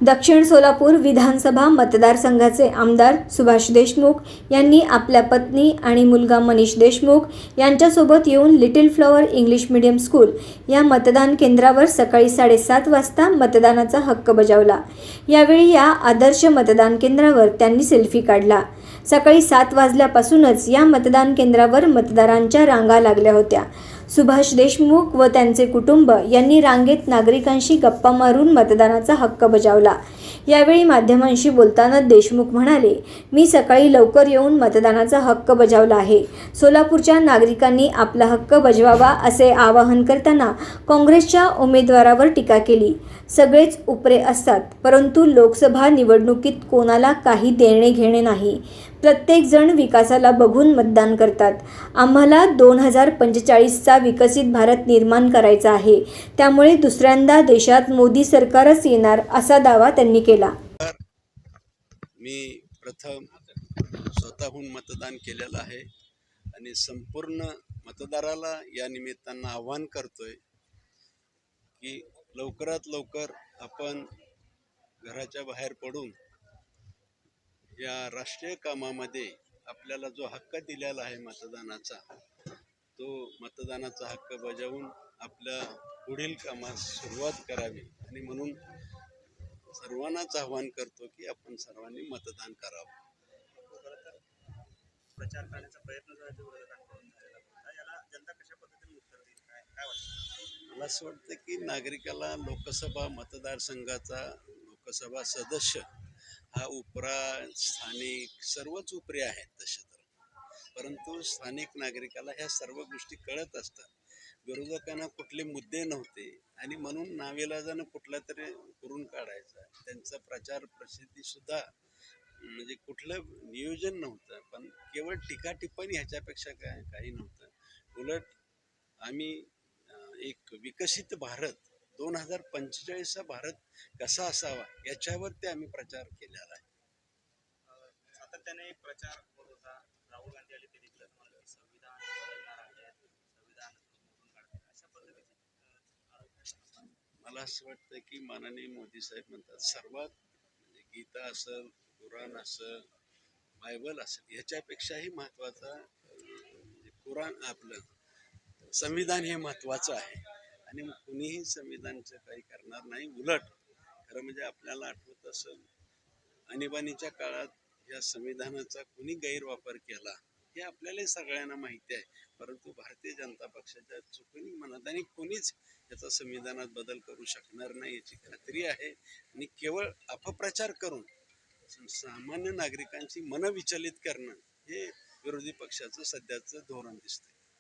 दक्षिण सोलापूर विधानसभा मतदारसंघाचे आमदार सुभाष देशमुख यांनी आपल्या पत्नी आणि मुलगा मनीष देशमुख यांच्यासोबत येऊन little flower English medium school या मतदान केंद्रावर सकाळी 7:30 वाजता मतदानाचा हक्क बजावला। यावेळी या आदर्श मतदान केंद्रावर त्यांनी सेल्फी काढला। सकाळी 7 वाजल्यापासूनच या मतदान केंद्रावर मतदारांच्या रांगा लागल्या होत्या। सुभाष देशमुख व त्यांचे कुटुंब यांनी रांगेत नागरिकांशी गप्पा मारून मतदानाचा हक्क बजावला। यावेळी माध्यमांशी बोलताना देशमुख म्हणाले, मी सकाळी लवकर येऊन मतदानाचा हक्क बजावला आहे। सोलापूरच्या नागरिकांनी आपला हक्क बजवावा असे आवाहन करताना काँग्रेसच्या उमेदवारावर टीका केली। सगळेच उपरे असतात, परंतु लोकसभा निवडणुकीत कोणाला काही देणे घेणे नाही। प्रत्येक जण विकासाला बघून मतदान करतात। आम्हाला 2045चा विकसित भारत निर्माण करायचा आहे, त्यामुळे दुसऱ्यांदा देशात मोदी सरकारच येणार असा दावा त्यांनी केला। मी प्रथम स्वतःहून मतदान केलेलं आहे आणि संपूर्ण मतदाराला या निमित्तानं आवाहन करतोय की लवकरात लवकर आपण घराच्या बाहेर पडून या राष्ट्रीय कामामध्ये आपल्याला जो हक्क दिलेला आहे मतदानाचा, तो मतदानाचा हक्क बजावून आपल्या पुढील कामास सुरुवात करावी आणि म्हणून सर्वांनाच आवाहन करतो की आपण सर्वांनी मतदान करावं। प्रचार करण्याचा प्रयत्न जो आहे तो विरोधकांकडून झालेला होता, याला जनता कशा पद्धतीने उत्तर देईल, काय वाटतं? मला असं वाटतं की नागरिकाला लोकसभा मतदारसंघाचा लोकसभा सदस्य हा उपरा स्थानिक सर्वच उपरे आहेत तसे तर, परंतु स्थानिक नागरिकाला ह्या सर्व गोष्टी कळत असतात। विरोधकांना कुठले मुद्दे नव्हते आणि म्हणून नावेलाजानं कुठला तरी करून काढायचा, त्यांचा प्रचार प्रसिद्धी सुद्धा म्हणजे कुठलं नियोजन नव्हतं, पण केवळ टीका टिप्पणी ह्याच्यापेक्षा काही नव्हतं। उलट आम्ही एक विकसित भारत 2045चा भारत कसा असावा याच्यावरती आम्ही प्रचार केलेला आहे। सातत्याने प्रचार होत होता, राहुल गांधी आले ते देखील म्हणाले संविधान बदलणार आहे, संविधान मोडून काढणार, अशा पद्धतीचे मला असं वाटतं की माननीय मोदी साहेब म्हणतात सर्वात म्हणजे गीता असेल, कुराण असेल, बायबल असेल, ह्याच्यापेक्षाही महत्त्वाचा म्हणजे कुराण आपलं संविधान हे महत्त्वाचं आहे आणि कुणीही संविधानचं काही करणार नाही। उलट खरं म्हणजे आपल्याला आठवत असेल आणीबाणीच्या काळात या संविधानाचा कुणी गैरवापर केला हे आपल्याला सगळ्यांना माहिती आहे, परंतु भारतीय जनता पक्षाच्या चुकून म्हणत आणि कुणीच याचा संविधानात बदल करू शकणार नाही याची खात्री आहे आणि केवळ अपप्रचार करून सामान्य नागरिकांची मनं विचलित करणं हे विरोधी पक्षाचं सध्याचं धोरण दिसतंय।